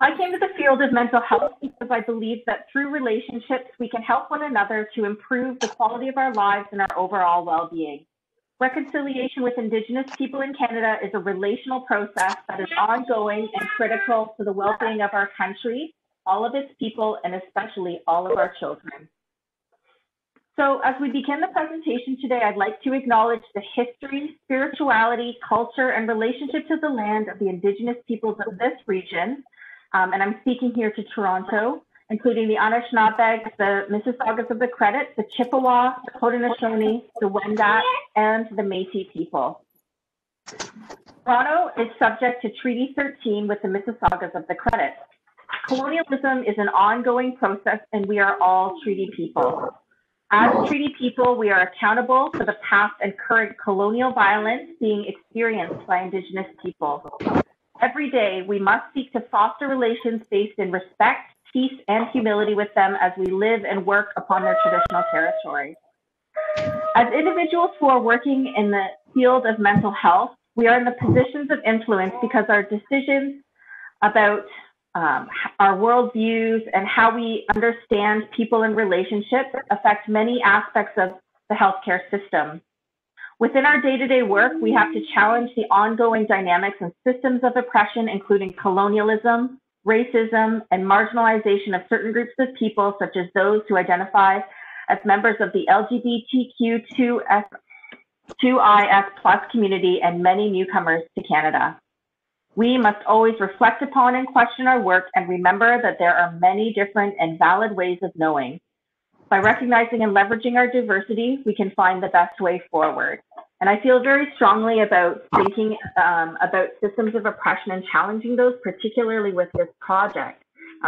I came to the field of mental health because I believe that through relationships, we can help one another to improve the quality of our lives and our overall well-being. Reconciliation with Indigenous people in Canada is a relational process that is ongoing and critical to the well-being of our country, all of its people, and especially all of our children. So as we begin the presentation today, I'd like to acknowledge the history, spirituality, culture, and relationship to the land of the Indigenous peoples of this region. And I'm speaking here to Toronto, including the Anishinaabeg, the Mississaugas of the Credit, the Chippewa, the Haudenosaunee, the Wendat, and the Métis people. Toronto is subject to Treaty 13 with the Mississaugas of the Credit. Colonialism is an ongoing process, and we are all treaty people. As treaty people, we are accountable for the past and current colonial violence being experienced by Indigenous people. Every day, we must seek to foster relations based in respect, peace, and humility with them as we live and work upon their traditional territory. As individuals who are working in the field of mental health, we are in the positions of influence because our decisions about our worldviews and how we understand people and relationships affect many aspects of the healthcare system. Within our day-to-day work, we have to challenge the ongoing dynamics and systems of oppression, including colonialism, racism, and marginalization of certain groups of people, such as those who identify as members of the LGBTQ2IS+ community and many newcomers to Canada. We must always reflect upon and question our work and remember that there are many different and valid ways of knowing. By recognizing and leveraging our diversity, we can find the best way forward. And I feel very strongly about thinking about systems of oppression and challenging those, particularly with this project,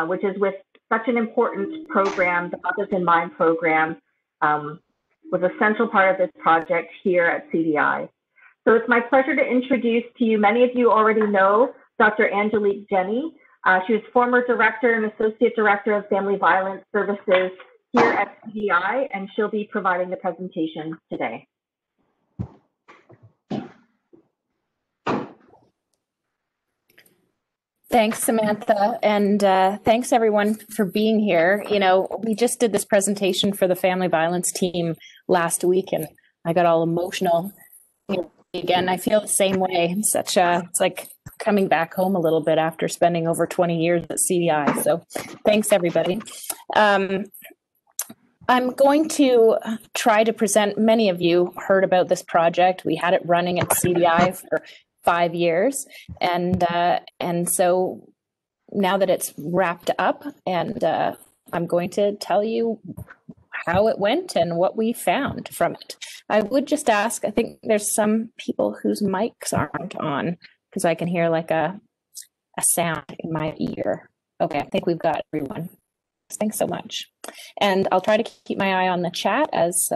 which is with such an important program. The Mothers in Mind program was a central part of this project here at CDI. So it's my pleasure to introduce to you, many of you already know Dr. Angelique Jenny. She was former Director and Associate Director of Family Violence Services here at CDI, and she'll be providing the presentation today. Thanks, Samantha, and thanks everyone for being here. You know, we just did this presentation for the family violence team last week, and I got all emotional. Again, I feel the same way. It's like coming back home a little bit after spending over 20 years at CDI. So thanks, everybody. I'm going to try to present, many of you heard about this project. We had it running at CDI for 5 years. And so now that it's wrapped up, and I'm going to tell you how it went and what we found from it. I would just ask, I think there's some people whose mics aren't on because I can hear like a sound in my ear. Okay, I think we've got everyone. Thanks so much. And I'll try to keep my eye on the chat as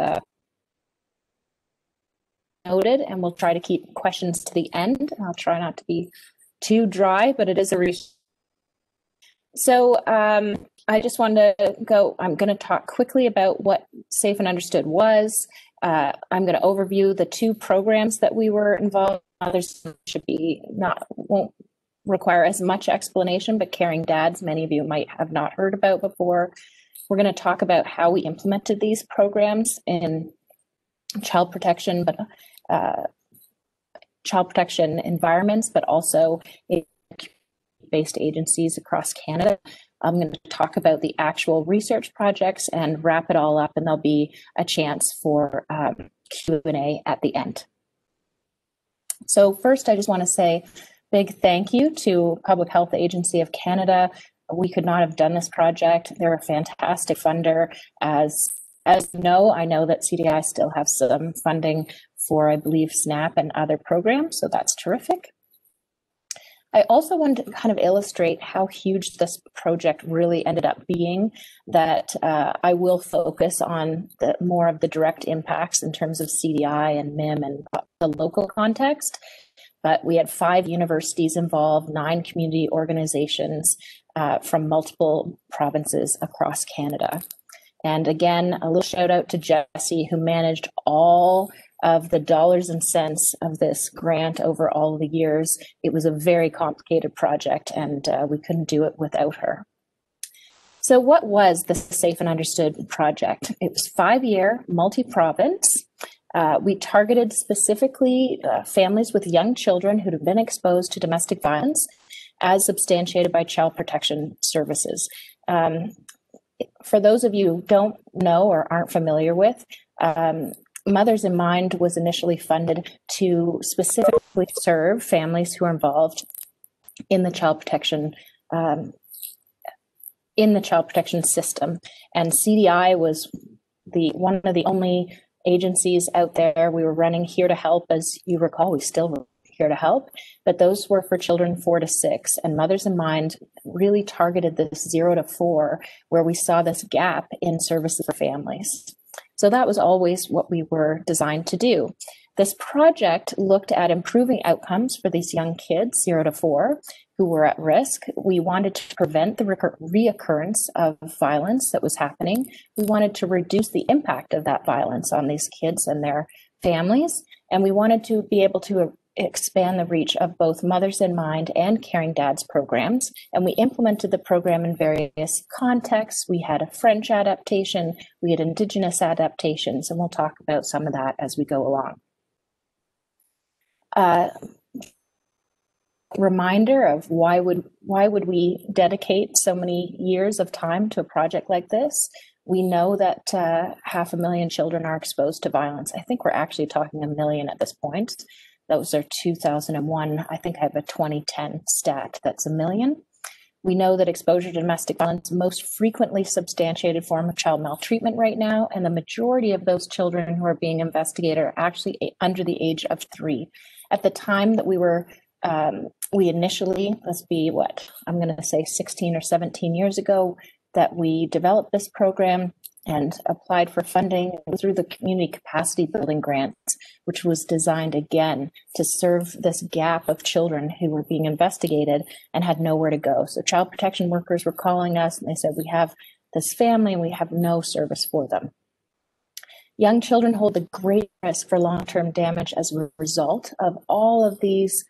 noted, and we'll try to keep questions to the end. I'll try not to be too dry, but it is a So I just wanted to go, I'm going to talk quickly about what Safe and Understood was. I'm going to overview the 2 programs that we were involved in. Others won't require as much explanation, but Caring Dads, many of you might have not heard about before. We're going to talk about how we implemented these programs in child protection, but child protection environments, but also in based agencies across Canada. I'm going to talk about the actual research projects and wrap it all up, and there'll be a chance for Q&A at the end. So first, I just want to say big thank you to Public Health Agency of Canada. We could not have done this project. They're a fantastic funder. As you know, I know that CDI still have some funding for, I believe, SNAP and other programs, so that's terrific. I also wanted to kind of illustrate how huge this project really ended up being, that I will focus on more of the direct impacts in terms of CDI and MIM and the local context. But we had 5 universities involved, 9 community organizations from multiple provinces across Canada. And again, a little shout out to Jesse, who managed all of the dollars and cents of this grant over all the years. It was a very complicated project, and we couldn't do it without her. So what was the Safe and Understood project? It was 5-year, multi-province. We targeted specifically families with young children who had been exposed to domestic violence as substantiated by Child Protection Services. For those of you who don't know or aren't familiar with, Mothers in Mind was initially funded to specifically serve families who are involved in the child protection system, and CDI was one of the only agencies out there. We were running Here to Help, as you recall. We still were Here to Help, but those were for children 4 to 6, and Mothers in Mind really targeted this 0 to 4, where we saw this gap in services for families. So that was always what we were designed to do. This project looked at improving outcomes for these young kids, 0 to 4, who were at risk. We wanted to prevent the reoccurrence of violence that was happening. We wanted to reduce the impact of that violence on these kids and their families. And we wanted to be able to expand the reach of both Mothers in Mind and Caring Dads programs. And we implemented the program in various contexts. We had a French adaptation, we had Indigenous adaptations, and we'll talk about some of that as we go along. Reminder of why would we dedicate so many years of time to a project like this? We know that 500,000 children are exposed to violence. I think we're actually talking 1 million at this point. Those are 2001. I think I have a 2010 stat that's 1 million. We know that exposure to domestic violence is the most frequently substantiated form of child maltreatment right now, and the majority of those children who are being investigated are actually under the age of 3. At the time that we were we initially, I'm going to say 16 or 17 years ago, that we developed this program and applied for funding through the Community Capacity Building Grant, which was designed again to serve this gap of children who were being investigated and had nowhere to go. So child protection workers were calling us and they said, we have this family and we have no service for them. Young children hold a great risk for long-term damage as a result of all of these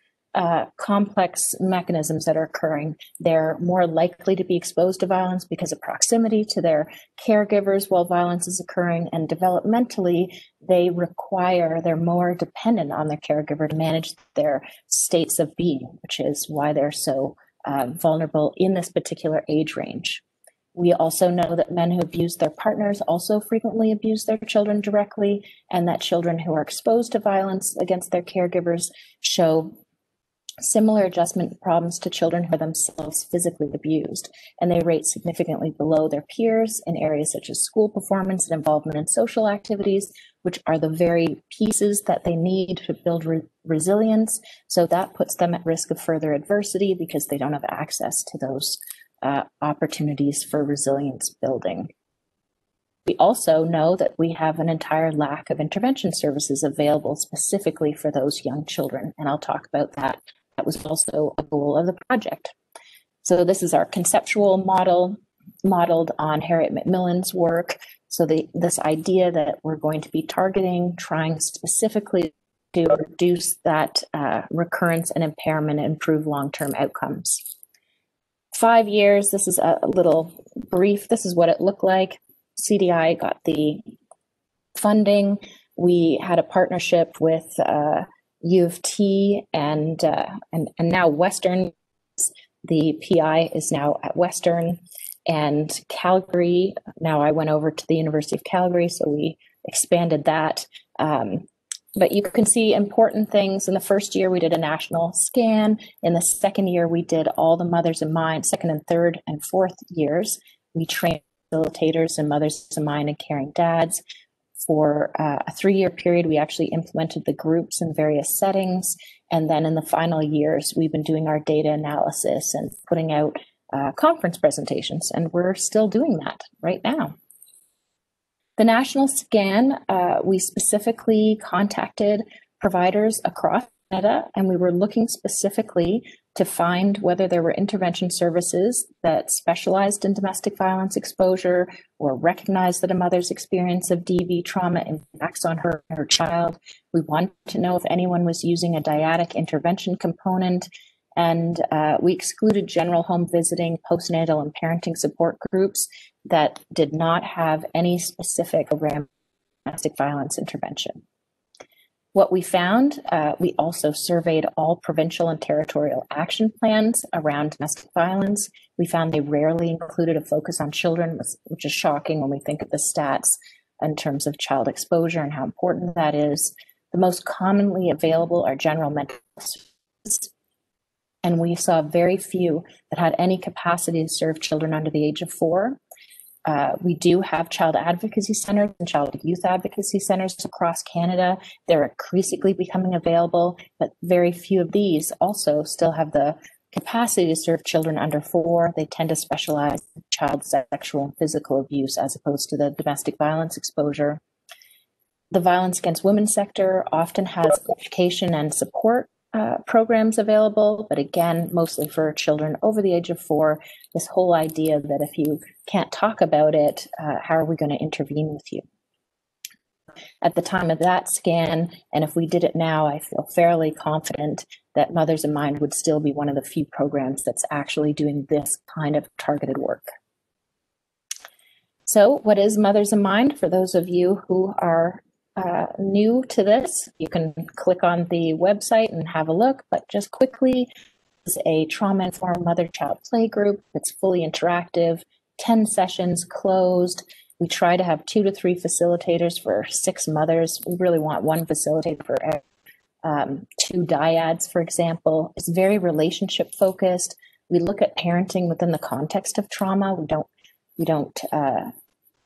complex mechanisms that are occurring. They're more likely to be exposed to violence because of proximity to their caregivers while violence is occurring, and developmentally, they're more dependent on their caregiver to manage their states of being, which is why they're so vulnerable in this particular age range. We also know that men who abuse their partners also frequently abuse their children directly, and that children who are exposed to violence against their caregivers show similar adjustment problems to children who are themselves physically abused, and they rate significantly below their peers in areas such as school performance and involvement in social activities, which are the very pieces that they need to build resilience. So that puts them at risk of further adversity because they don't have access to those opportunities for resilience building. We also know that we have an entire lack of intervention services available specifically for those young children, and I'll talk about that. That was also a goal of the project. So this is our conceptual model, modeled on Harriet Macmillan's work. So this idea that we're going to be trying specifically to reduce that recurrence and impairment and improve long-term outcomes. 5 years, this is a little brief. This is what it looked like. CDI got the funding. We had a partnership with U of T and now Western. The PI is now at Western, and Calgary. Now I went over to the University of Calgary, so we expanded that. But you can see important things. In the first year, we did a national scan. In the second year, we did all the Mothers in Mind. Second and third and fourth years, we trained facilitators and Mothers in Mind and Caring Dads. For a 3-year period, we actually implemented the groups in various settings. And then in the final years, we've been doing our data analysis and putting out conference presentations. And we're still doing that right now. The national scan, we specifically contacted providers across Canada, and we were looking specifically to find whether there were intervention services that specialized in domestic violence exposure or recognized that a mother's experience of DV trauma impacts on her and her child. We wanted to know if anyone was using a dyadic intervention component, and we excluded general home visiting, postnatal, and parenting support groups that did not have any specific program domestic violence intervention. What we found, we also surveyed all provincial and territorial action plans around domestic violence. We found they rarely included a focus on children, which is shocking when we think of the stats in terms of child exposure and how important that is. The most commonly available are general mental health services, and we saw very few that had any capacity to serve children under the age of 4. We do have child advocacy centers and child youth advocacy centers across Canada. They're increasingly becoming available, but very few of these also still have the capacity to serve children under 4. They tend to specialize in child sexual and physical abuse as opposed to the domestic violence exposure. The violence against women sector often has education and support programs available, but again, mostly for children over the age of 4. This whole idea that if you can't talk about it, how are we going to intervene with you? At the time of that scan, and if we did it now, I feel fairly confident that Mothers in Mind would still be one of the few programs that's actually doing this kind of targeted work. So what is Mothers in Mind? For those of you who are new to this, you can click on the website and have a look, but just quickly, is a trauma-informed mother-child play group that's fully interactive, 10 sessions closed. We try to have 2 to 3 facilitators for 6 mothers. We really want 1 facilitator for 2 dyads, for example. It's very relationship focused. We look at parenting within the context of trauma. We don't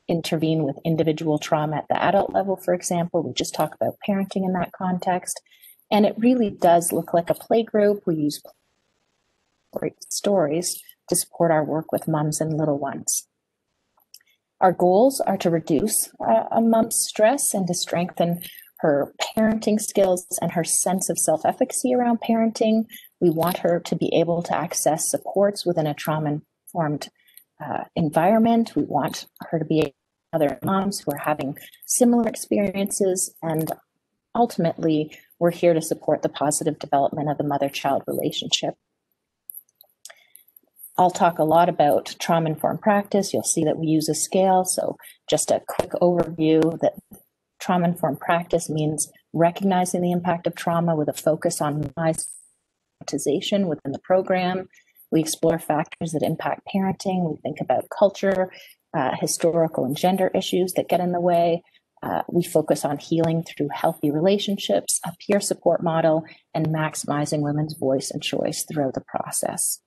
intervene with individual trauma at the adult level, for example. We just talk about parenting in that context. And it really does look like a play group. We use stories to support our work with moms and little ones. Our goals are to reduce a mom's stress and to strengthen her parenting skills and her sense of self-efficacy around parenting. We want her to be able to access supports within a trauma-informed environment. We want her to be other moms who are having similar experiences, and ultimately we're here to support the positive development of the mother-child relationship. I'll talk a lot about trauma-informed practice. You'll see that we use a scale. So just a quick overview that trauma-informed practice means recognizing the impact of trauma with a focus on minimization within the program. We explore factors that impact parenting. We think about culture, historical and gender issues that get in the way. We focus on healing through healthy relationships, a peer support model, and maximizing women's voice and choice throughout the process.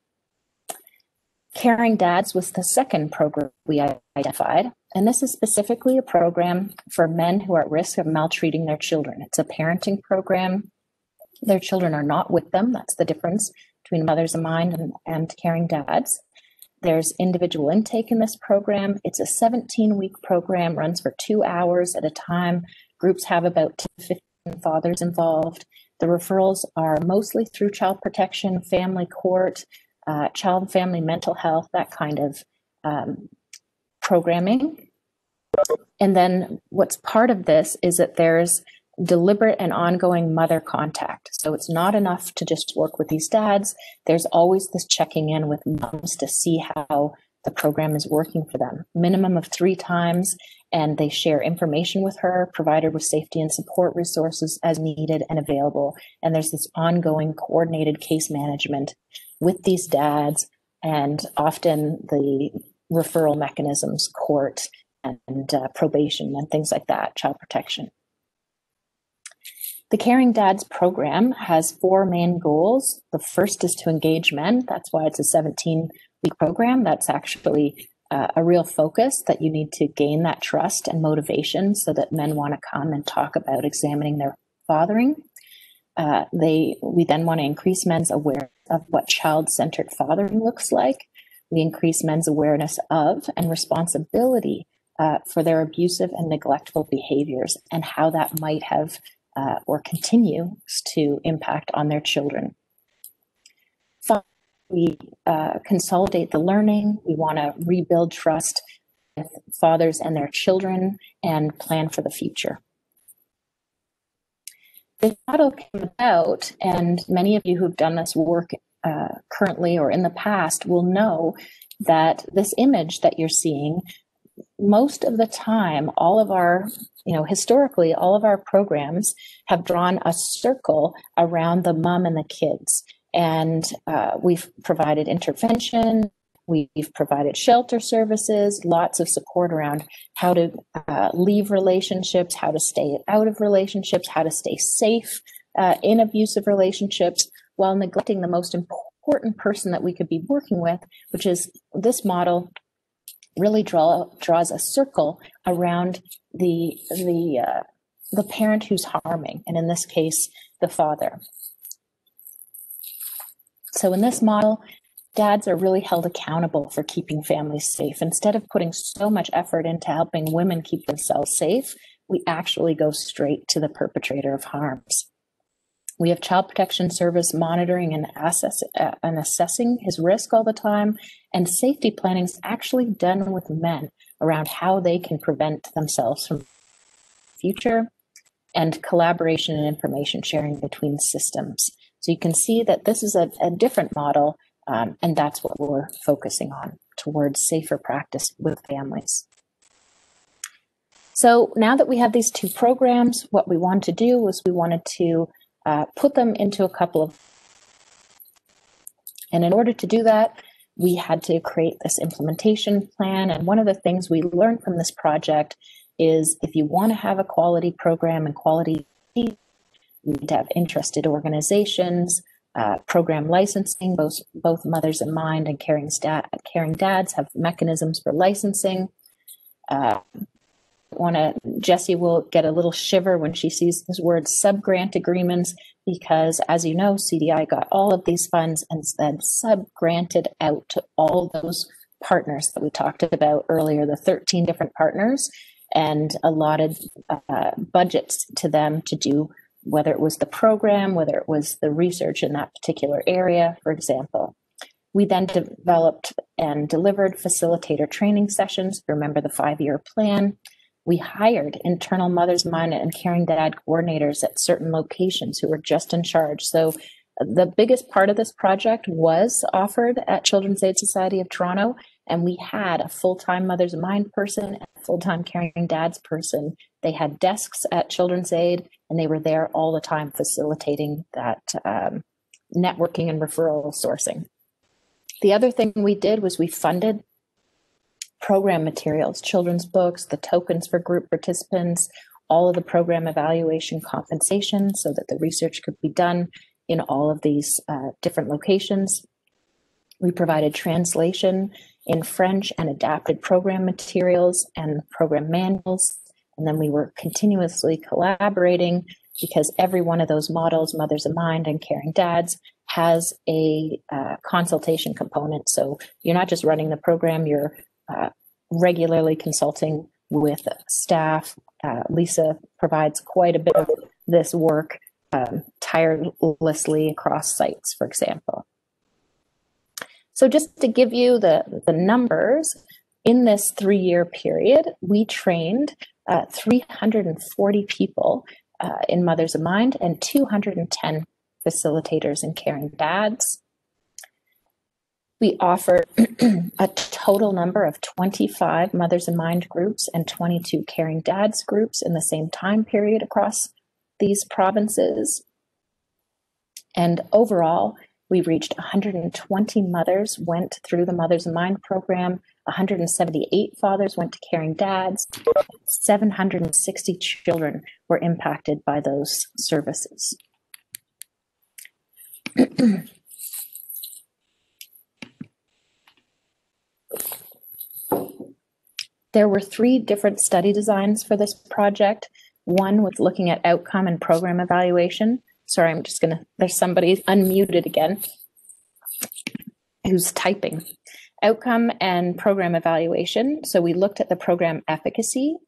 Caring Dads was the second program we identified, and this is specifically a program for men who are at risk of maltreating their children. It's a parenting program. Their children are not with them. That's the difference between Mothers in Mind and Caring Dads. There's individual intake in this program. It's a 17-week program, runs for 2 hours at a time. Groups have about 10 to 15 fathers involved. The referrals are mostly through child protection, family court, child and family mental health, that kind of programming. And then what's part of this is that there's deliberate and ongoing mother contact. So it's not enough to just work with these dads. There's always this checking in with moms to see how the program is working for them. Minimum of 3 times, and they share information with her, provide her with safety and support resources as needed and available. And there's this ongoing coordinated case management with these dads, and often the referral mechanisms, court and probation and things like that, child protection. The Caring Dads program has 4 main goals. The first is to engage men. That's why it's a 17-week program. That's actually a real focus, that you need to gain that trust and motivation so that men want to come and talk about examining their fathering. We then want to increase men's awareness of what child-centered fathering looks like. We increase men's awareness of and responsibility for their abusive and neglectful behaviors and how that might have or continues to impact on their children. 5 We consolidate the learning. We want to rebuild trust with fathers and their children and plan for the future. The model came about, and many of you who've done this work currently or in the past will know that this image that you're seeing, most of the time, all of our, historically, all of our programs have drawn a circle around the mom and the kids. And we've provided intervention, we've provided shelter services, lots of support around how to leave relationships, how to stay out of relationships, how to stay safe in abusive relationships, while neglecting the most important person that we could be working with, which is this model really draws a circle around the parent who's harming, and in this case, the father. So in this model, dads are really held accountable for keeping families safe. Instead of putting so much effort into helping women keep themselves safe, we actually go straight to the perpetrator of harms. We have Child Protection Service monitoring and assessing his risk all the time, and safety planning is actually done with men around how they can prevent themselves from future, and collaboration and information sharing between systems. So you can see that this is a different model, and that's what we're focusing on, towards safer practice with families. So now that we have these two programs, what we want to do was we wanted to put them into a couple of, and in order to do that, we had to create this implementation plan. And one of the things we learned from this project is if you want to have a quality program and quality, you need to have interested organizations, program licensing. Both Mothers in Mind and Caring Dads have mechanisms for licensing. Jessie will get a little shiver when she sees this word sub-grant agreements, because as you know, CDI got all of these funds and then sub-granted out to all those partners that we talked about earlier, the 13 different partners, and allotted budgets to them to do, whether it was the program, whether it was the research in that particular area, for example. We then developed and delivered facilitator training sessions. Remember the 5-year plan. We hired internal Mothers in Mind and Caring Dad coordinators at certain locations who were just in charge. So the biggest part of this project was offered at Children's Aid Society of Toronto, and we had a full-time Mothers in Mind person and a full-time Caring Dads person. They had desks at Children's Aid, and they were there all the time facilitating that networking and referral sourcing. The other thing we did was we funded program materials, children's books, the tokens for group participants, all of the program evaluation compensation so that the research could be done in all of these different locations. We provided translation in French and adapted program materials and program manuals. And then we were continuously collaborating because every one of those models, Mothers in Mind and Caring Dads, has a consultation component. So you're not just running the program, you're regularly consulting with staff. Lisa provides quite a bit of this work tirelessly across sites, for example. So just to give you the numbers, in this 3-year period, we trained 340 people in Mothers in Mind and 210 facilitators in Caring Dads. We offer a total number of 25 Mothers in Mind groups and 22 Caring Dads groups in the same time period across these provinces. And overall, we reached 120 mothers went through the Mothers in Mind program, 178 fathers went to Caring Dads, 760 children were impacted by those services. There were 3 different study designs for this project. One was looking at outcome and program evaluation. Sorry, I'm just there's somebody unmuted again who's typing. Outcome and program evaluation. So we looked at the program efficacy,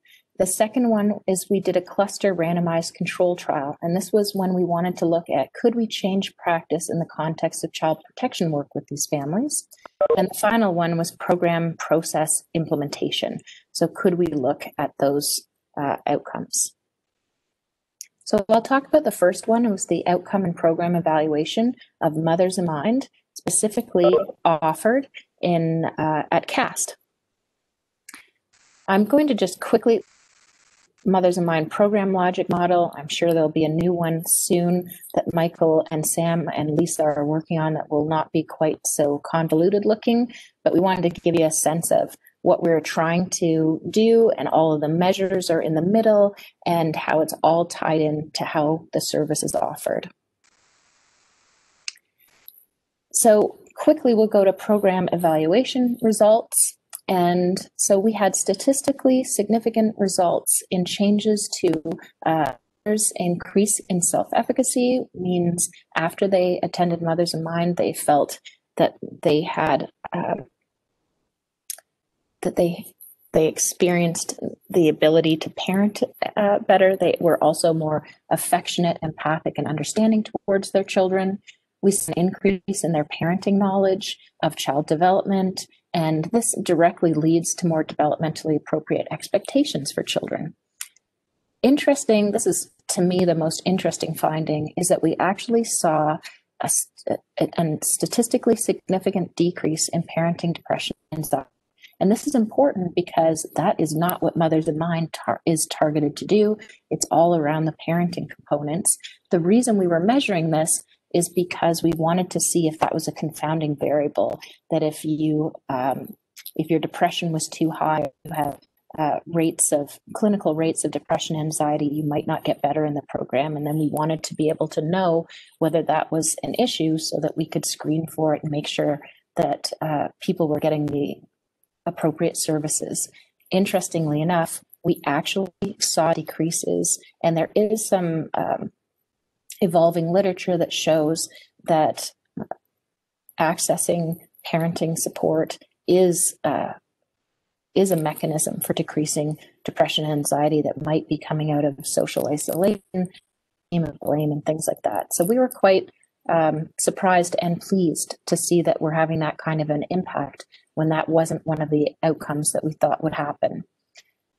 The second one is we did a cluster randomized control trial. And this was when we wanted to look at, could we change practice in the context of child protection work with these families? And the final one was program process implementation. So could we look at those outcomes? So I'll talk about the first one. It was the outcome and program evaluation of Mothers in Mind, specifically offered in at CAST. I'm going to just quickly Mothers in Mind program logic model. I'm sure there'll be a new one soon that Michael and Sam and Lisa are working on that will not be quite so convoluted looking, but we wanted to give you a sense of what we're trying to do, and all of the measures are in the middle and how it's all tied in to how the service is offered. So quickly, we'll go to program evaluation results. And so we had statistically significant results in changes to increase in self-efficacy, means after they attended Mothers in Mind, they felt that they had they experienced the ability to parent better. They were also more affectionate, empathic, and understanding towards their children. We saw an increase in their parenting knowledge of child development, and this directly leads to more developmentally appropriate expectations for children. Interesting, this is to me the most interesting finding, is that we actually saw a statistically significant decrease in parenting depression and anxiety. And this is important because that is not what Mothers in Mind is targeted to do. It's all around the parenting components. The reason we were measuring this is because we wanted to see if that was a confounding variable, that if your depression was too high, you have clinical rates of depression and anxiety, you might not get better in the program. And then we wanted to be able to know whether that was an issue so that we could screen for it and make sure that people were getting the appropriate services. Interestingly enough, we actually saw decreases, and there is some evolving literature that shows that accessing parenting support is a mechanism for decreasing depression and anxiety that might be coming out of social isolation, blame, and things like that. So we were quite surprised and pleased to see that we're having that kind of an impact when that wasn't one of the outcomes that we thought would happen.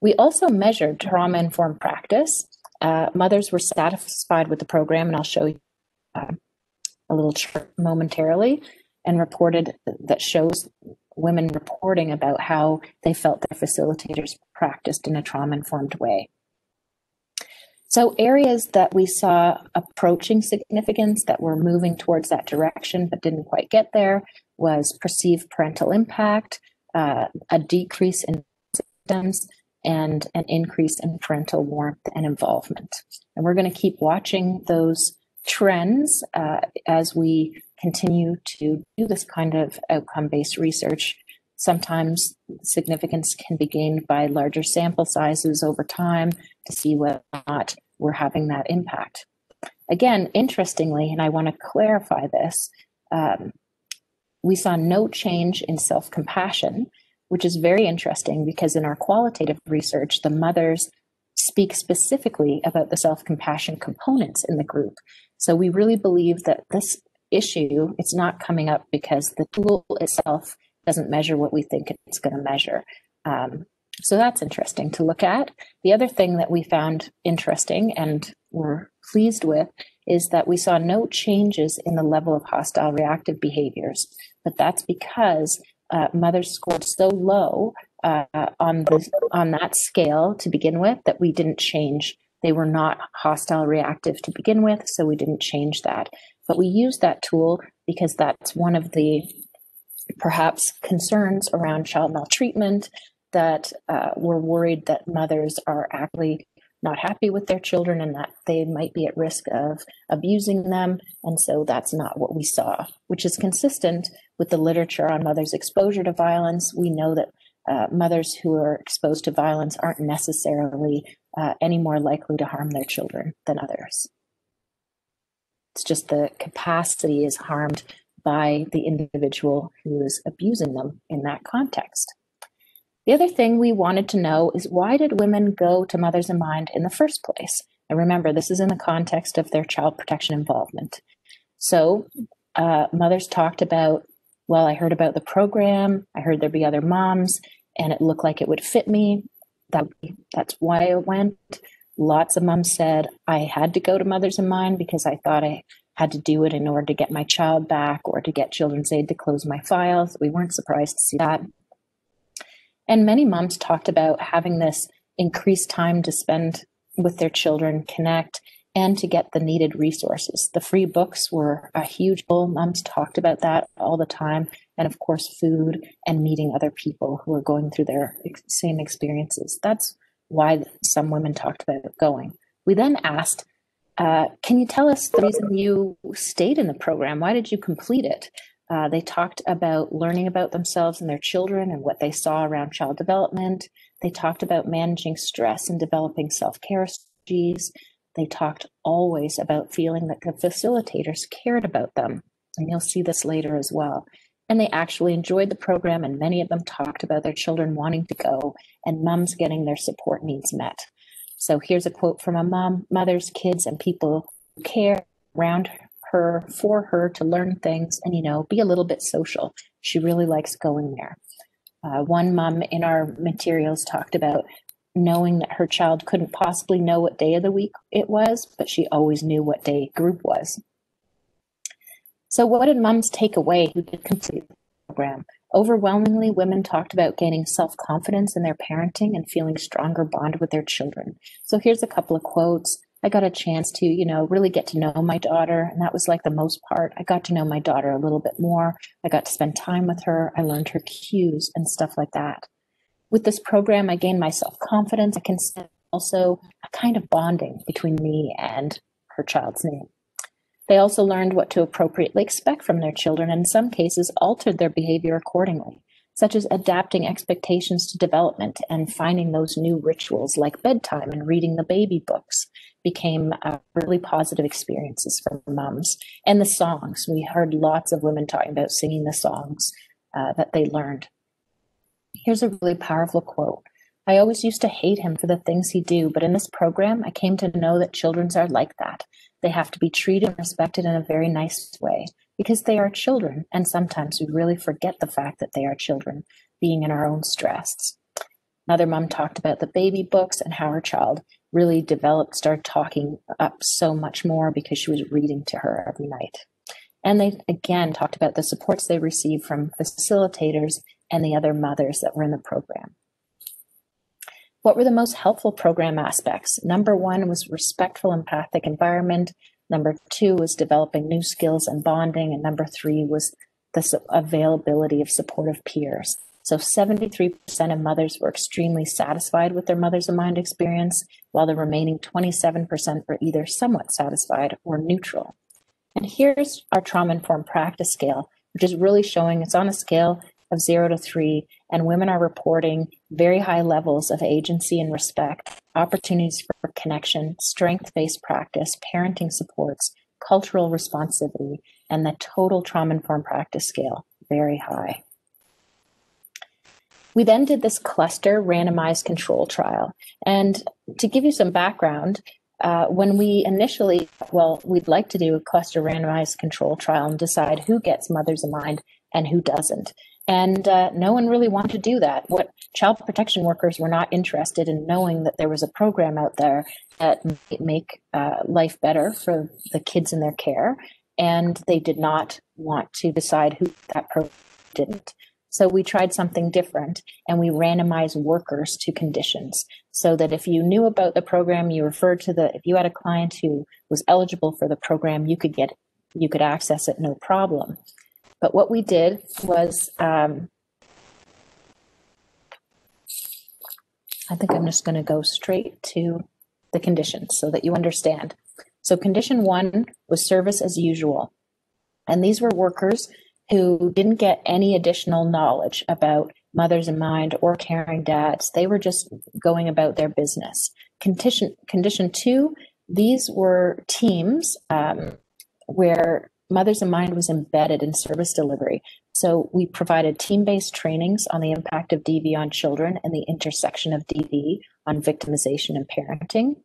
We also measured trauma-informed practice. Mothers were satisfied with the program, and I'll show you a little chart momentarily, and reported that shows women reporting about how they felt their facilitators practiced in a trauma-informed way. So areas that we saw approaching significance, that were moving towards that direction but didn't quite get there, was perceived parental impact, a decrease in symptoms, and an increase in parental warmth and involvement. And we're going to keep watching those trends as we continue to do this kind of outcome-based research. Sometimes significance can be gained by larger sample sizes over time to see whether or not we're having that impact. Again, interestingly, and I want to clarify this, we saw no change in self-compassion, which is very interesting because in our qualitative research, the mothers speak specifically about the self-compassion components in the group. So we really believe that this issue, it's not coming up because the tool itself doesn't measure what we think it's going to measure. So that's interesting to look at. The other thing that we found interesting and we're pleased with is that we saw no changes in the level of hostile reactive behaviors, but that's because mothers scored so low on that scale to begin with that we didn't change. They were not hostile reactive to begin with, so we didn't change that. But we used that tool because that's one of the perhaps concerns around child maltreatment, that we're worried that mothers are actually not happy with their children and that they might be at risk of abusing them. And so that's not what we saw, which is consistent with the literature on mothers' exposure to violence. We know that mothers who are exposed to violence aren't necessarily any more likely to harm their children than others. It's just the capacity is harmed by the individual who is abusing them in that context. The other thing we wanted to know is, why did women go to Mothers in Mind in the first place? And remember, this is in the context of their child protection involvement. So mothers talked about, well, I heard about the program, I heard there'd be other moms, and it looked like it would fit me. That's why I went. Lots of moms said, I had to go to Mothers in Mind because I thought I had to do it in order to get my child back or to get Children's Aid to close my files. We weren't surprised to see that. And many moms talked about having this increased time to spend with their children, connect, and to get the needed resources. The free books were a huge goal. Moms talked about that all the time. And of course, food and meeting other people who are going through their same experiences. That's why some women talked about going. We then asked, can you tell us the reason you stayed in the program? Why did you complete it? They talked about learning about themselves and their children and what they saw around child development. They talked about managing stress and developing self-care strategies. They talked always about feeling that the facilitators cared about them. And you'll see this later as well. And they actually enjoyed the program, and many of them talked about their children wanting to go and moms getting their support needs met. So here's a quote from a mom: mothers, kids, and people who care around her, for her, to learn things and, be a little bit social. She really likes going there. One mom in our materials talked about knowing that her child couldn't possibly know what day of the week it was, but she always knew what day group was. So what did moms take away who did complete the program? Overwhelmingly, women talked about gaining self-confidence in their parenting and feeling stronger bond with their children. So here's a couple of quotes. I got a chance to, really get to know my daughter, and that was like the most part. I got to know my daughter a little bit more. I got to spend time with her. I learned her cues and stuff like that. With this program, I gained my self-confidence. I can also a kind of bonding between me and her child's name. They also learned what to appropriately expect from their children, and in some cases altered their behavior accordingly, such as adapting expectations to development and finding those new rituals like bedtime and reading the baby books became really positive experiences for moms. And the songs, we heard lots of women talking about singing the songs that they learned. Here's a really powerful quote. I always used to hate him for the things he do, but in this program, I came to know that children are like that. They have to be treated and respected in a very nice way because they are children. And sometimes we really forget the fact that they are children, being in our own stress. Another mom talked about the baby books and how her child really developed, started talking up so much more because she was reading to her every night. And they again talked about the supports they received from facilitators and the other mothers that were in the program. What were the most helpful program aspects? Number one was respectful, empathic environment. Number two was developing new skills and bonding. And number three was the availability of supportive peers. So 73% of mothers were extremely satisfied with their Mothers in Mind experience, while the remaining 27% were either somewhat satisfied or neutral. And here's our trauma-informed practice scale, which is really showing it's on a scale of 0 to 3, and women are reporting very high levels of agency and respect, opportunities for connection, strength-based practice, parenting supports, cultural responsivity, and the total trauma-informed practice scale, very high. We then did this cluster randomized control trial. And to give you some background, when we initially, we'd like to do a cluster randomized control trial and decide who gets Mothers in Mind and who doesn't. And no one really wanted to do that. What child protection workers were not interested in knowing that there was a program out there that might make life better for the kids in their care. And they did not want to decide who that program didn't. So we tried something different, and we randomized workers to conditions so that if you knew about the program, you referred to if you had a client who was eligible for the program, you could access it no problem. But what we did was, I think I'm just going to go straight to the conditions so that you understand. So condition one was service as usual. And these were workers who didn't get any additional knowledge about Mothers in Mind or caring dads. They were just going about their business. Condition two, these were teams where Mothers in Mind was embedded in service delivery. So we provided team-based trainings on the impact of DV on children and the intersection of DV on victimization and parenting.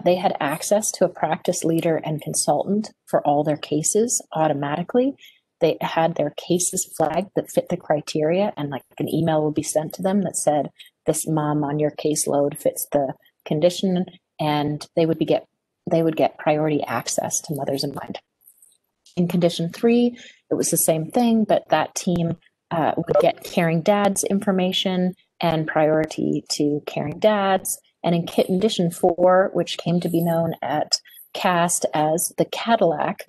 They had access to a practice leader and consultant for all their cases automatically. They had their cases flagged that fit the criteria, and like an email would be sent to them that said, this mom on your caseload fits the condition, and they would get priority access to Mothers in Mind. In condition 3, it was the same thing, but that team would get caring dads information and priority to caring dads. And in condition 4, which came to be known at CAST as the Cadillac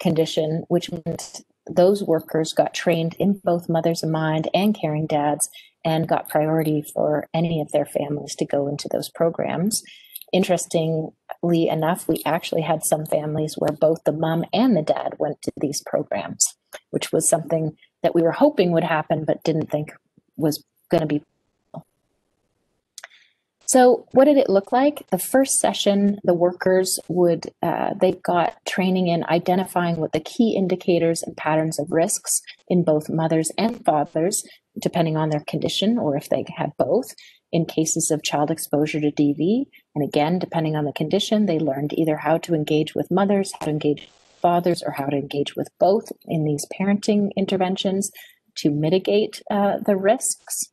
condition, which meant those workers got trained in both Mothers in Mind and caring dads and got priority for any of their families to go into those programs. Interestingly enough, we actually had some families where both the mom and the dad went to these programs, which was something that we were hoping would happen, but didn't think was going to be. So what did it look like? The first session, the workers they got training in identifying what the key indicators and patterns of risks in both mothers and fathers, depending on their condition or if they had both, in cases of child exposure to DV. And again, depending on the condition, they learned either how to engage with mothers, how to engage with fathers, or how to engage with both in these parenting interventions to mitigate the risks.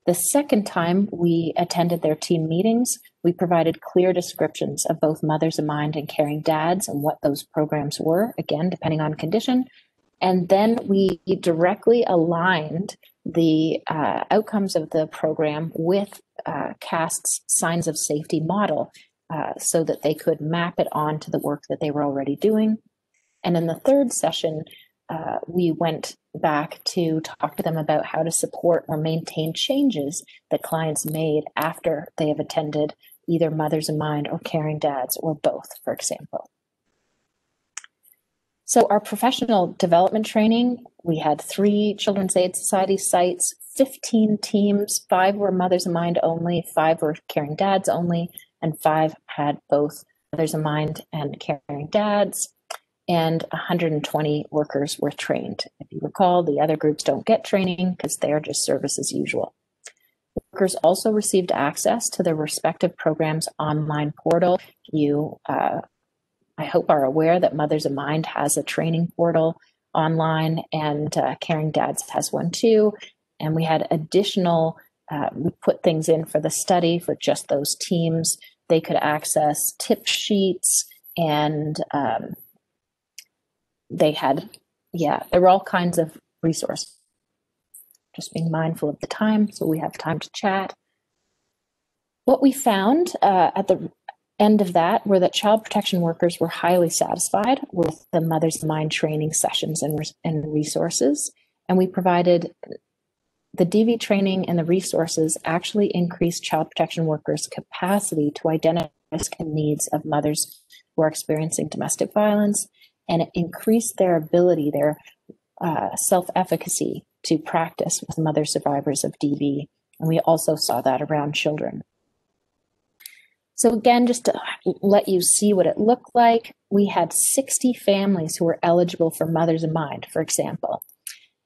The second time we attended their team meetings, we provided clear descriptions of both Mothers in Mind and caring dads and what those programs were, again, depending on condition. And then we directly aligned the outcomes of the program with CAST's signs of safety model so that they could map it onto the work that they were already doing. And in the third session, we went back to talk to them about how to support or maintain changes that clients made after they have attended either Mothers in Mind or caring dads or both, for example. So our professional development training, we had 3 Children's Aid Society sites, 15 teams, 5 were Mothers in Mind only, 5 were caring dads only, and 5 had both Mothers in Mind and caring dads, and 120 workers were trained. If you recall, the other groups don't get training because they are just service as usual. Workers also received access to their respective programs' online portal. You I hope are aware that Mothers in Mind has a training portal online, and Caring Dads has one too. And we had additional, we put things in for the study for just those teams. They could access tip sheets, and they had, there were all kinds of resources. Just being mindful of the time, so we have time to chat. What we found at the end of that were that child protection workers were highly satisfied with the Mothers in Mind training sessions and resources. And we provided the DV training, and the resources actually increased child protection workers' capacity to identify risk and needs of mothers who are experiencing domestic violence, and it increased their ability, their self-efficacy to practice with mother survivors of DV. And we also saw that around children. So again, just to let you see what it looked like, we had 60 families who were eligible for Mothers in Mind, for example.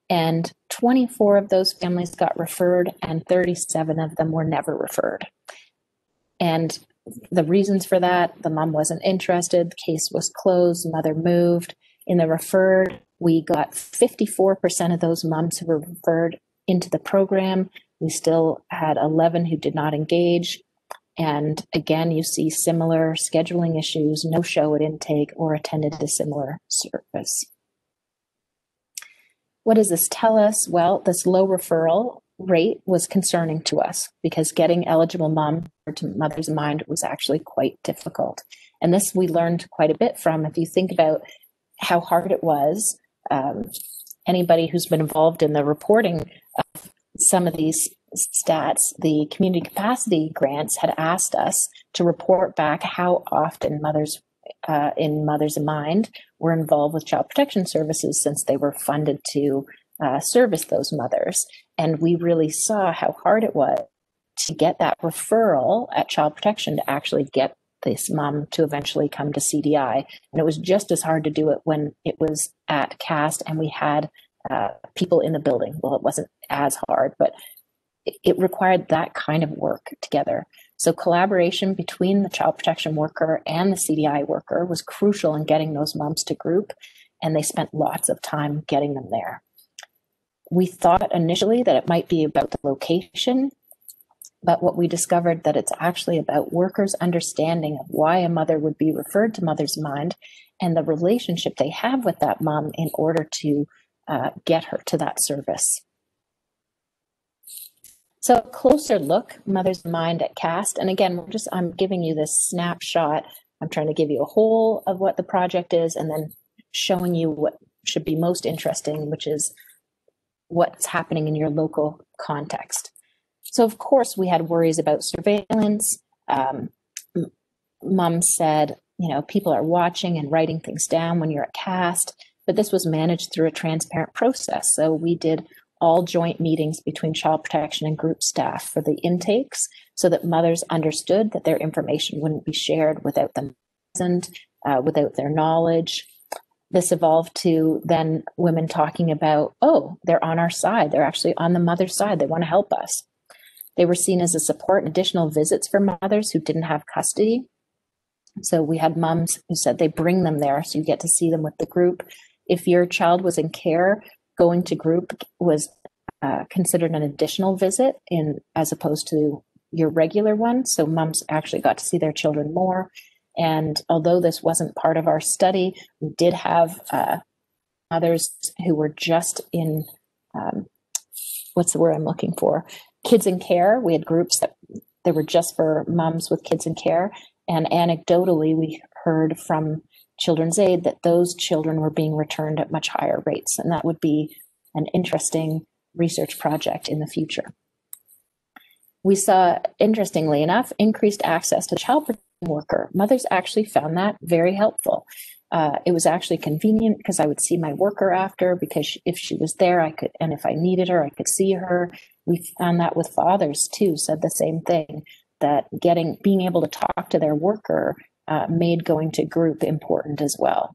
And 24 of those families got referred, and 37 of them were never referred. And the reasons for that, the mom wasn't interested, the case was closed, mother moved. In the referred, we got 54% of those moms who were referred into the program. We still had 11 who did not engage. And again, you see similar scheduling issues, no show at intake, or attended a similar service. What does this tell us? Well, this low referral rate was concerning to us because getting eligible mom to Mothers in Mind was actually quite difficult. And this we learned quite a bit from. If you think about how hard it was, anybody who's been involved in the reporting of some of these stats, the community capacity grants had asked us to report back how often mothers in Mothers in Mind were involved with child protection services, since they were funded to service those mothers. And we really saw how hard it was to get that referral at child protection to actually get this mom to eventually come to CDI. And it was just as hard to do it when it was at CAST and we had people in the building. Well, it wasn't as hard, but it required that kind of work together. So collaboration between the child protection worker and the CDI worker was crucial in getting those moms to group, and they spent lots of time getting them there. We thought initially that it might be about the location, but what we discovered that it's actually about workers' understanding of why a mother would be referred to Mother's Mind and the relationship they have with that mom in order to get her to that service. So a closer look, Mother's Mind at CAST. And again, I'm giving you this snapshot. I'm trying to give you a whole of what the project is and then showing you what should be most interesting, which is what's happening in your local context. So of course we had worries about surveillance. Mom said, people are watching and writing things down when you're at CAST, but this was managed through a transparent process. So we did all joint meetings between child protection and group staff for the intakes so that mothers understood that their information wouldn't be shared without them present, without their knowledge. This evolved to then women talking about, oh, they're on our side. They're actually on the mother's side. They want to help us. They were seen as a support and additional visits for mothers who didn't have custody. So we had moms who said they bring them there so you get to see them with the group. If your child was in care, going to group was considered an additional visit as opposed to your regular one. So moms actually got to see their children more. And although this wasn't part of our study, we did have mothers who were just in, what's the word I'm looking for? Kids in care. We had groups that they were just for moms with kids in care. And anecdotally, we heard from Children's Aid that those children were being returned at much higher rates. And that would be an interesting research project in the future. We saw, interestingly enough, increased access to child protection worker. Mothers actually found that very helpful. It was actually convenient because I would see my worker after, because if she was there, I could, and if I needed her, I could see her. We found that with fathers too, said the same thing, that being able to talk to their worker made going to group important as well.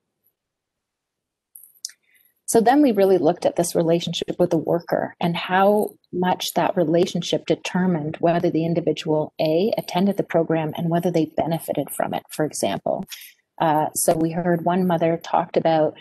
So then we really looked at this relationship with the worker and how much that relationship determined whether the individual, A, attended the program and whether they benefited from it, for example. So we heard one mother talked about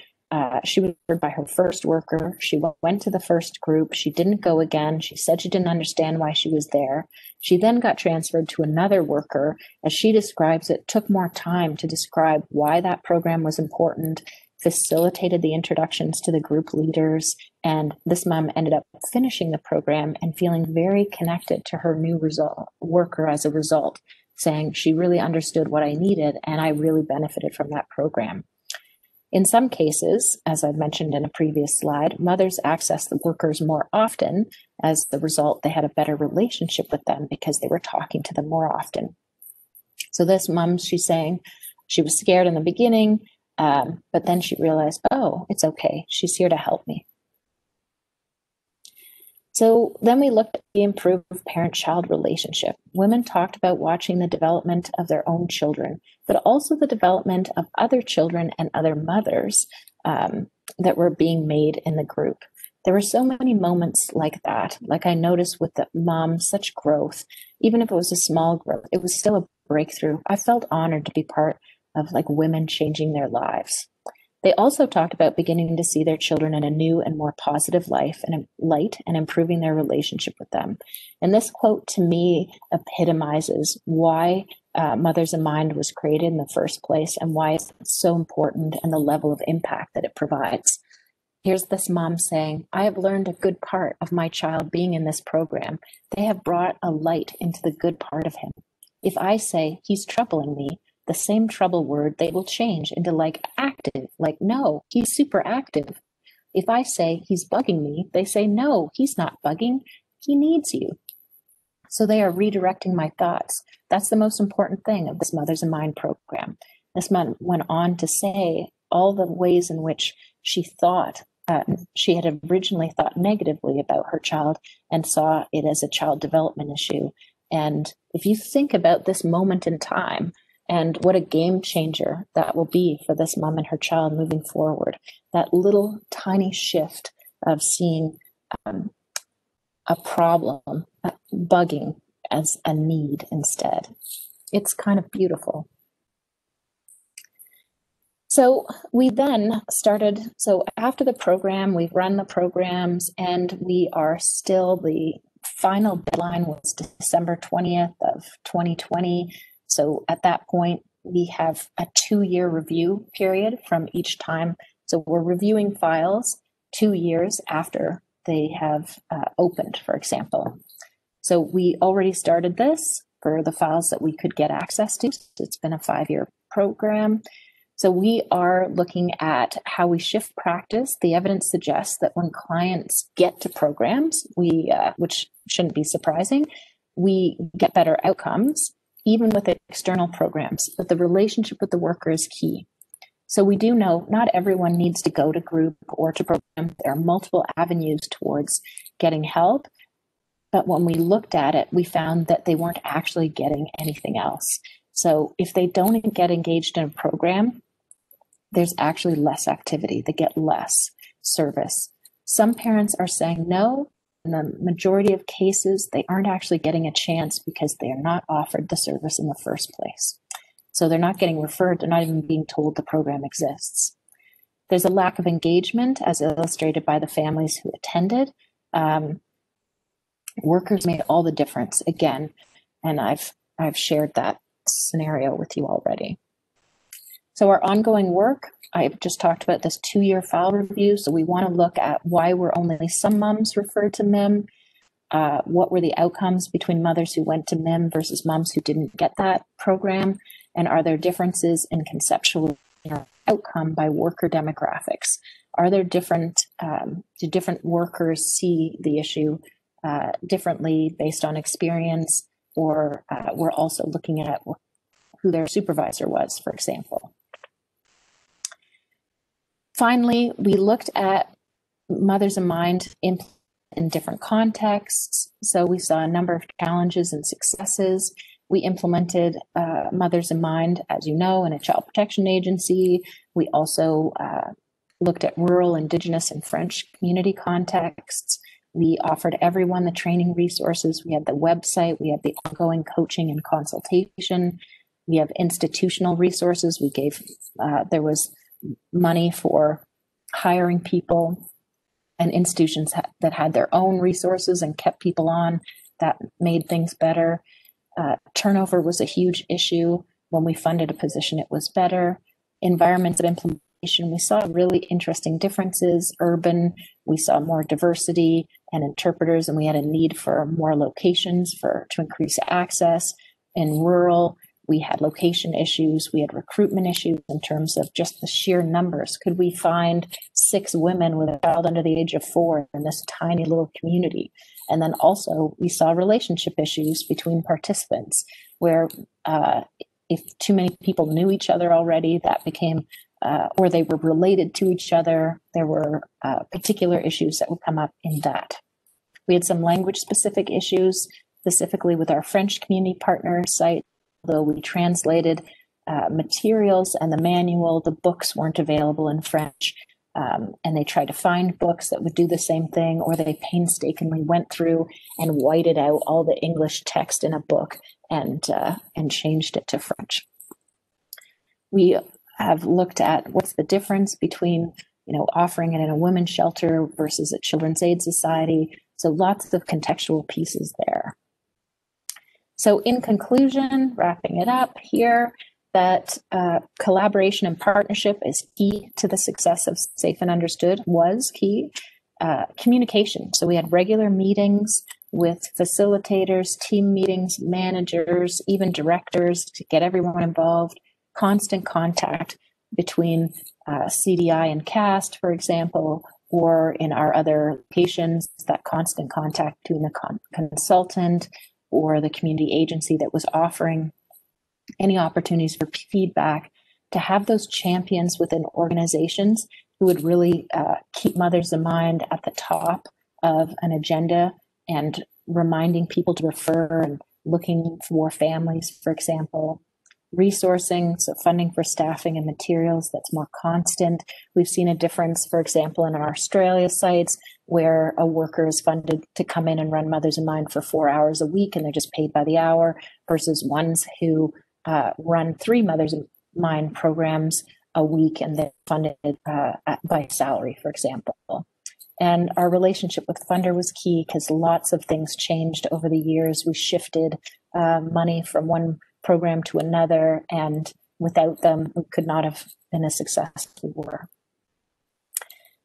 she was referred by her first worker. She went to the first group. She didn't go again. She said she didn't understand why she was there. She then got transferred to another worker. As she describes it, took more time to describe why that program was important, facilitated the introductions to the group leaders, and this mom ended up finishing the program and feeling very connected to her new worker as a result, saying she really understood what I needed and I really benefited from that program. In some cases, as I mentioned in a previous slide, mothers access the workers more often. As the result, they had a better relationship with them because they were talking to them more often. So this mom, she's saying she was scared in the beginning, but then she realized, oh, it's okay. She's here to help me. So then we looked at the improved parent-child relationship. Women talked about watching the development of their own children, but also the development of other children and other mothers that were being made in the group. There were so many moments like that. Like I noticed with the mom, such growth, even if it was a small growth, it was still a breakthrough. I felt honored to be part of like women changing their lives. They also talked about beginning to see their children in a new and more positive light and improving their relationship with them. And this quote to me epitomizes why Mothers in Mind was created in the first place and why it's so important and the level of impact that it provides. Here's this mom saying, I have learned a good part of my child being in this program. They have brought a light into the good part of him. If I say he's troubling me, the same trouble word they will change into like active, like no, he's super active. If I say he's bugging me, they say no, he's not bugging, he needs you. So they are redirecting my thoughts. That's the most important thing of this Mothers in Mind program. This mom went on to say all the ways in which she thought, she had originally thought negatively about her child and saw it as a child development issue. And if you think about this moment in time, And what a game changer that will be for this mom and her child moving forward. That little tiny shift of seeing a problem, bugging as a need instead. It's kind of beautiful. So we then started, so after the program, we've run the programs, and we are still, the final deadline was December 20th of 2020. So at that point, we have a 2-year review period from each time. So we're reviewing files 2 years after they have opened, for example. So we already started this for the files that we could get access to. It's been a 5-year program. So we are looking at how we shift practice. The evidence suggests that when clients get to programs, which shouldn't be surprising, we get better outcomes, even with external programs. But the relationship with the worker is key. So we do know not everyone needs to go to group or to program. There are multiple avenues towards getting help. But when we looked at it, we found that they weren't actually getting anything else. So if they don't get engaged in a program, there's actually less activity. They get less service. Some parents are saying no. In the majority of cases, they aren't actually getting a chance because they are not offered the service in the first place. So they're not getting referred. They're not even being told the program exists. There's a lack of engagement, as illustrated by the families who attended. Workers made all the difference again, and I've shared that scenario with you already. So our ongoing work, I've just talked about this 2-year file review. So we want to look at why were only some moms referred to MIM, what were the outcomes between mothers who went to MIM versus moms who didn't get that program, and are there differences in conceptual outcome by worker demographics? Are there different, do different workers see the issue differently based on experience, or we're also looking at who their supervisor was, for example. Finally, we looked at Mothers in Mind in different contexts. So we saw a number of challenges and successes. We implemented Mothers in Mind, as you know, in a child protection agency. We also looked at rural, Indigenous, and French community contexts. We offered everyone the training resources. We had the website. We had the ongoing coaching and consultation. We have institutional resources. We gave, there was money for hiring people, and institutions that had their own resources and kept people on. That made things better. Turnover was a huge issue. When we funded a position, it was better. Environments of implementation, we saw really interesting differences. Urban, we saw more diversity and interpreters, and we had a need for more locations to increase access. In rural, we had location issues. We had recruitment issues in terms of just the sheer numbers. Could we find 6 women with a child under the age of 4 in this tiny little community? And then also we saw relationship issues between participants where if too many people knew each other already, that became, or they were related to each other, there were particular issues that would come up in that. We had some language specific issues, specifically with our French community partner site. Though we translated materials and the manual, the books weren't available in French. And they tried to find books that would do the same thing, or they painstakingly went through and whited out all the English text in a book and changed it to French. We have looked at what's the difference between, offering it in a women's shelter versus a children's aid society. So lots of contextual pieces there. So in conclusion, wrapping it up here, that collaboration and partnership is key to the success of Safe and Understood, was key. Communication. So we had regular meetings with facilitators, team meetings, managers, even directors to get everyone involved. Constant contact between CDI and CAST, for example, or in our other locations, that constant contact between the consultant or the community agency that was offering any opportunities for feedback, to have those champions within organizations who would really keep Mothers in Mind at the top of an agenda and reminding people to refer and looking for families, for example. resourcing, so funding for staffing and materials that's more constant. We've seen a difference, for example, in our Australia sites where a worker is funded to come in and run Mothers in Mind for 4 hours a week and they're just paid by the hour, versus ones who run 3 Mothers in Mind programs a week and they're funded by salary, for example. And our relationship with funder was key because lots of things changed over the years. We shifted money from one program to another, and without them, we could not have been as successful as we were.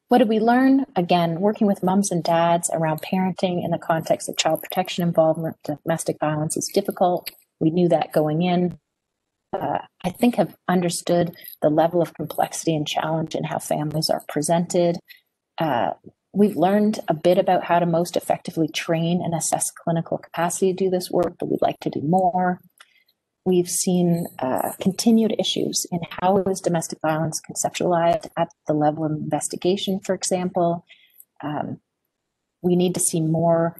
What did we learn? Again, working with moms and dads around parenting in the context of child protection involvement, domestic violence is difficult. We knew that going in. I think have understood the level of complexity and challenge in how families are presented. We've learned a bit about how to most effectively train and assess clinical capacity to do this work, but we'd like to do more. We've seen continued issues in how is domestic violence conceptualized at the level of investigation, for example. We need to see more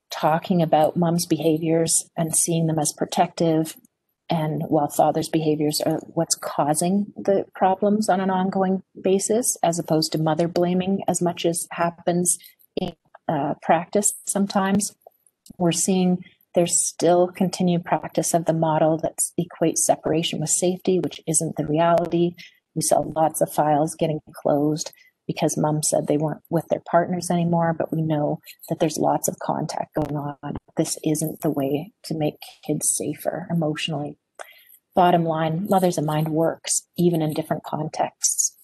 talking about moms' behaviors and seeing them as protective, and while fathers' behaviors are what's causing the problems on an ongoing basis, as opposed to mother blaming as much as happens in practice sometimes. We're seeing there's still continued practice of the model that equates separation with safety, which isn't the reality. We saw lots of files getting closed because mom said they weren't with their partners anymore, but we know that there's lots of contact going on. This isn't the way to make kids safer emotionally. Bottom line, Mothers in Mind works, even in different contexts.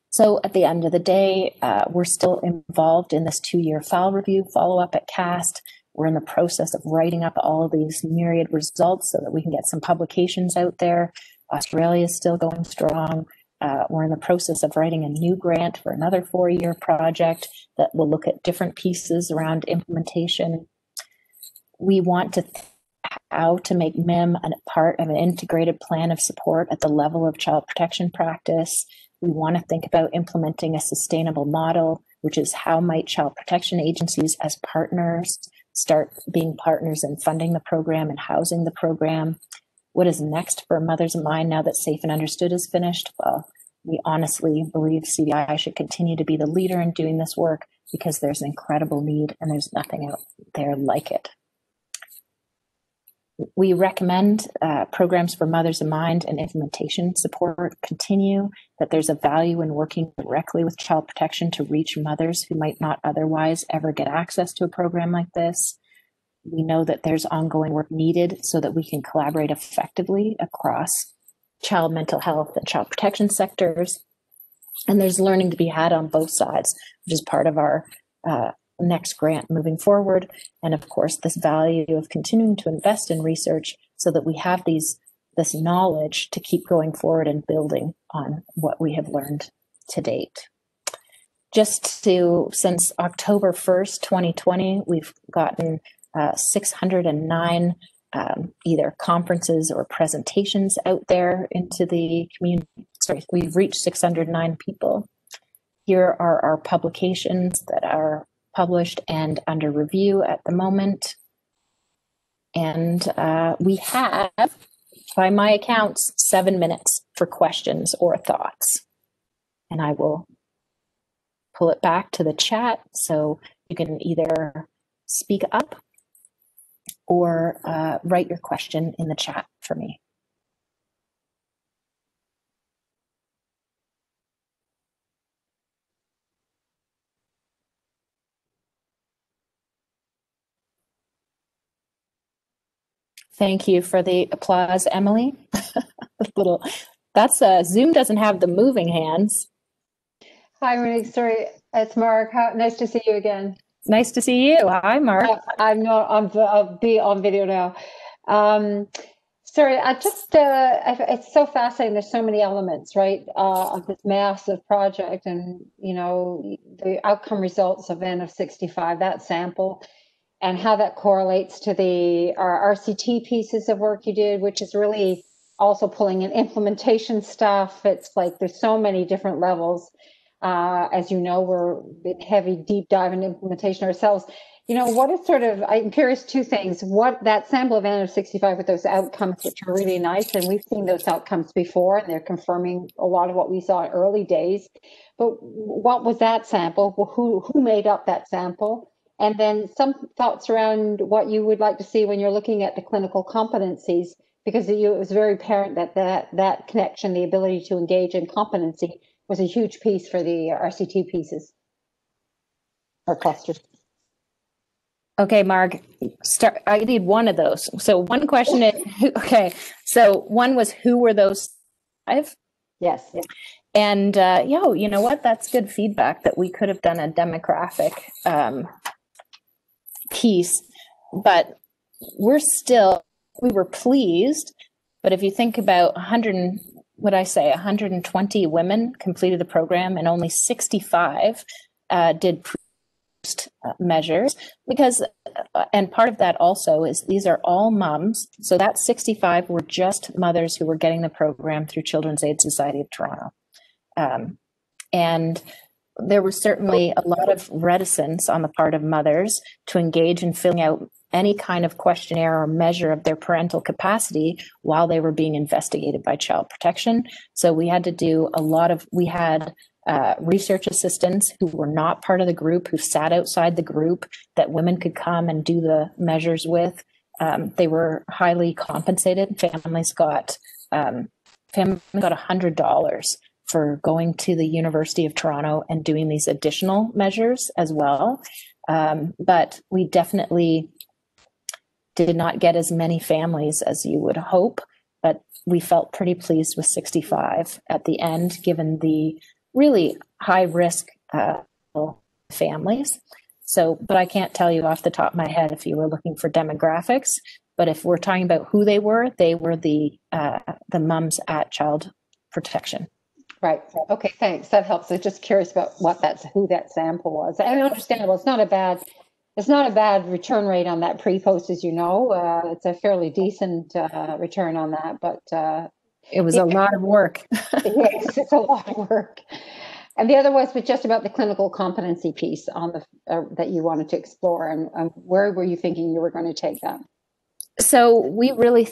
So at the end of the day, we're still involved in this 2-year file review follow-up at CAST. We're in the process of writing up all of these myriad results so that we can get some publications out there. Australia is still going strong. We're in the process of writing a new grant for another 4-year project that will look at different pieces around implementation. We want to how to make MIM a part of an integrated plan of support at the level of child protection practice. We want to think about implementing a sustainable model, which is how might child protection agencies as partners start being partners in funding the program and housing the program. What is next for Mothers in Mind now that Safe and Understood is finished? Well, we honestly believe CBI should continue to be the leader in doing this work because there's an incredible need and there's nothing out there like it. We recommend programs for Mothers in Mind and implementation support continue, that there's a value in working directly with child protection to reach mothers who might not otherwise ever get access to a program like this. We know that there's ongoing work needed so that we can collaborate effectively across child mental health and child protection sectors. And there's learning to be had on both sides, which is part of our next grant moving forward. And of course, this value of continuing to invest in research so that we have this knowledge to keep going forward and building on what we have learned to date. Since October 1st, 2020, we've gotten 609 either conferences or presentations out there into the community. Sorry, we've reached 609 people. Here are our publications that are published and under review at the moment. And we have, by my accounts, 7 minutes for questions or thoughts. And I will pull it back to the chat so you can either speak up or write your question in the chat for me. Thank you for the applause, Emily. Zoom doesn't have the moving hands. Hi, Renee. Sorry, it's Mark. Nice to see you again. Nice to see you. Hi, Mark. I'm not on. I'll be on video now. Sorry, it's so fascinating. There's so many elements, right, of this massive project, and the outcome results of N of 65, that sample, and how that correlates to our RCT pieces of work you did, which is really also pulling in implementation stuff. It's like there's so many different levels. As you know, we're a bit heavy, deep dive in implementation ourselves. What is sort of, I'm curious, two things. What that sample of N of 65 with those outcomes, which are really nice, and we've seen those outcomes before, and they're confirming a lot of what we saw in early days. But what was that sample? Who made up that sample? And then some thoughts around what you would like to see when you're looking at the clinical competencies, because it was very apparent that connection, the ability to engage in competency, was a huge piece for the RCT pieces or clusters. Okay, Marg, I need one of those. So one question is, okay, so one was, who were those 5? Yes. And you know what? That's good feedback that we could have done a demographic piece, but we were pleased. But if you think about 120 women completed the program, and only 65 did measures, because and part of that also is these are all moms, so that 65 were just mothers who were getting the program through Children's Aid Society of Toronto, and there was certainly a lot of reticence on the part of mothers to engage in filling out any kind of questionnaire or measure of their parental capacity while they were being investigated by Child Protection. So we had to do we had research assistants who were not part of the group, who sat outside the group, that women could come and do the measures with. They were highly compensated. Families got $100 for going to the University of Toronto and doing these additional measures as well. But we definitely did not get as many families as you would hope, but we felt pretty pleased with 65 at the end, given the really high risk families. So, but I can't tell you off the top of my head if you were looking for demographics, but if we're talking about who they were the moms at Child Protection. Right. Okay, thanks. That helps. I'm just curious about who that sample was. And understandable. It's not a bad return rate on that pre-post, as you know. It's a fairly decent return on that, but it was a lot of work. Yes, it's a lot of work. And the other was just about the clinical competency piece on the that you wanted to explore, and where were you thinking you were going to take that? So we really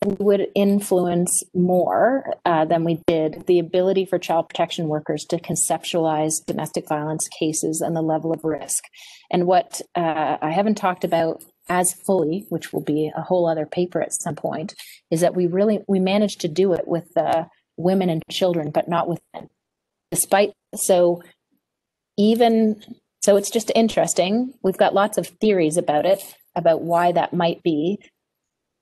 would influence more than we did the ability for Child Protection workers to conceptualize domestic violence cases and the level of risk. And what I haven't talked about as fully, which will be a whole other paper at some point, is that we managed to do it with women and children, but not with men. So it's just interesting. We've got lots of theories about it, about why that might be,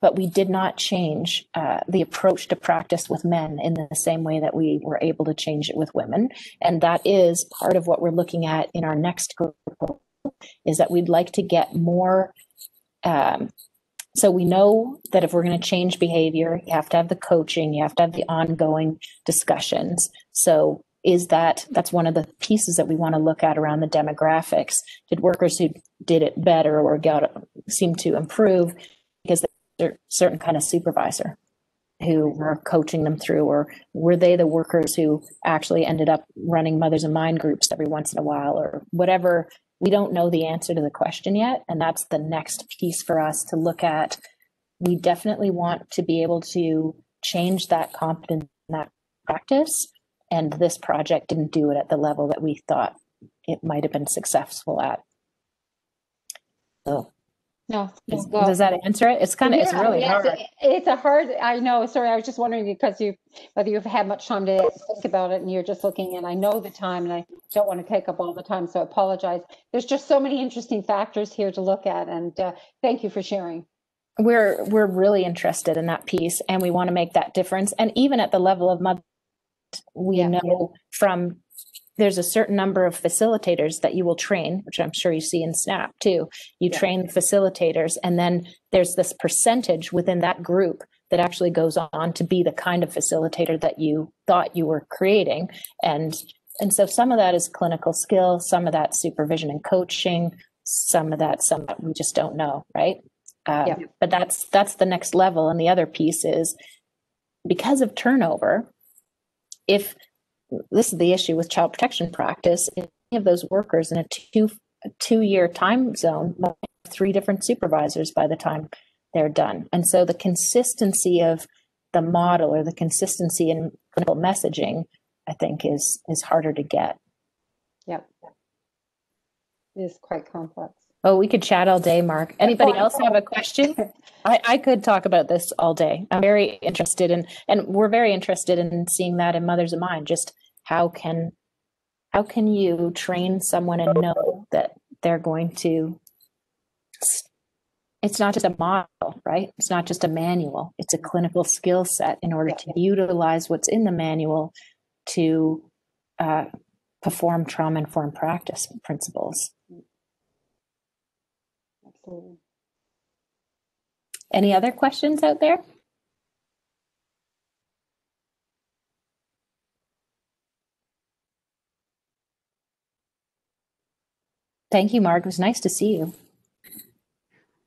but we did not change the approach to practice with men in the same way that we were able to change it with women. And that is part of what we're looking at in our next group, is that we'd like to get more. So we know that if we're going to change behavior, you have to have the coaching, you have to have the ongoing discussions. So that's one of the pieces that we want to look at around the demographics. Did workers who did it better or seem to improve because they're a certain kind of supervisor who were coaching them through, or were they the workers who actually ended up running Mothers in Mind groups every once in a while, or whatever? We don't know the answer to the question yet, and that's the next piece for us to look at. We definitely want to be able to change that competence in that practice, and this project didn't do it at the level that we thought it might have been successful at. So, does that answer it? It's really hard. It's a hard, I know. Sorry, I was just wondering because whether you've had much time to think about it, and you're just looking, and I know the time, and I don't want to take up all the time, so I apologize. There's just so many interesting factors here to look at, and thank you for sharing. We're really interested in that piece, and we want to make that difference. And even at the level of mother, we know from there's a certain number of facilitators that you will train, which I'm sure you see in SNAP too. You train the facilitators, and then there's this percentage within that group that actually goes on to be the kind of facilitator that you thought you were creating. And so some of that is clinical skill, some of that supervision and coaching, some of that we just don't know, right? But that's the next level. And the other piece is, because of turnover, if this is the issue with Child Protection practice, if any of those workers in a 2-year time zone, 3 different supervisors by the time they're done. And so the consistency of the model or the consistency in clinical messaging, I think is harder to get. Yep. It is quite complex. Oh, we could chat all day, Mark. Anybody else have a question? I could talk about this all day. I'm very interested in, and we're very interested in seeing that in Mothers of Mine. Just how can you train someone and know that they're going to, it's not just a model, right? It's not just a manual. It's a clinical skill set in order to utilize what's in the manual to perform trauma-informed practice principles. Absolutely. Any other questions out there? Thank you, Mark. It was nice to see you.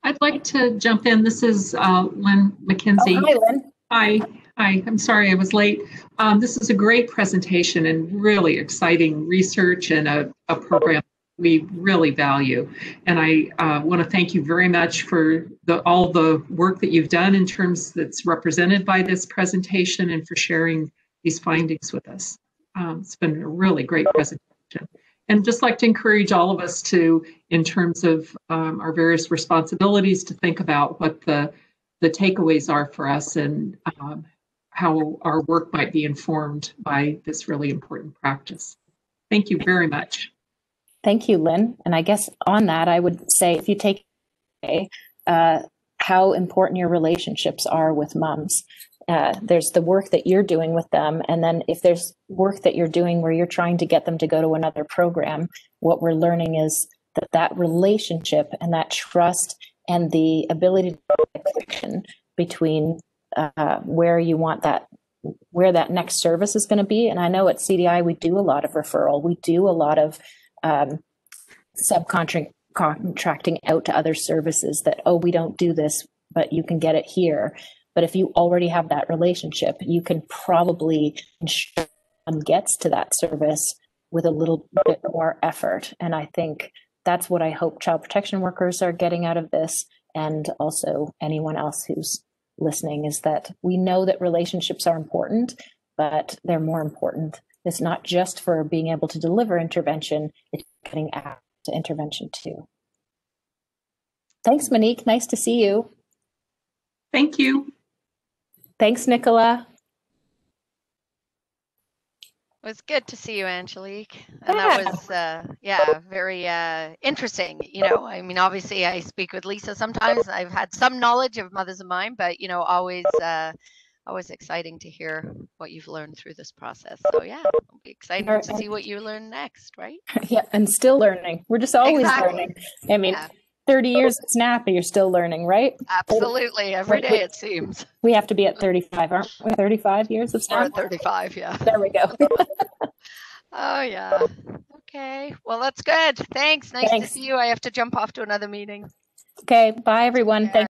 I'd like to jump in. This is Lynn McKenzie. Oh, hi, Lynn. Hi. I'm sorry I was late. This is a great presentation and really exciting research and a program we really value. And I want to thank you very much for all the work that you've done in terms that's represented by this presentation and for sharing these findings with us. It's been a really great presentation. And just like to encourage all of us to, in terms of our various responsibilities, to think about what the takeaways are for us and how our work might be informed by this really important practice. Thank you very much. Thank you, Lynn. And I guess on that, I would say if you take how important your relationships are with moms. There's the work that you're doing with them. And then if there's work that you're doing where you're trying to get them to go to another program, what we're learning is that relationship and that trust and the ability to make a connection between where you want that, where that next service is going to be. And I know at CDI, we do a lot of referral. We do a lot of subcontracting out to other services that, oh, we don't do this, but you can get it here. But if you already have that relationship, you can probably ensure someone gets to that service with a little bit more effort. And I think that's what I hope child protection workers are getting out of this, and also anyone else who's listening, is that we know that relationships are important, but they're more important. It's not just for being able to deliver intervention, it's getting access to intervention too. Thanks, Monique. Nice to see you. Thank you. Thanks, Nicola. It was good to see you, Angelique. And that was, very interesting. You know, I mean, obviously I speak with Lisa sometimes. I've had some knowledge of Mothers of Mine, but, you know, always exciting to hear what you've learned through this process. So yeah, it'll be exciting to see what you learn next, right? Yeah, and still learning. We're just always learning. I mean, 30 years at SNAP, you're still learning, right? Absolutely. Every day, it seems. We have to be at 35, aren't we? 35 years of SNAP? We're at 35, yeah. There we go. Oh, yeah. Okay. Well, that's good. Thanks. Nice to see you. I have to jump off to another meeting. Okay. Bye, everyone. Thank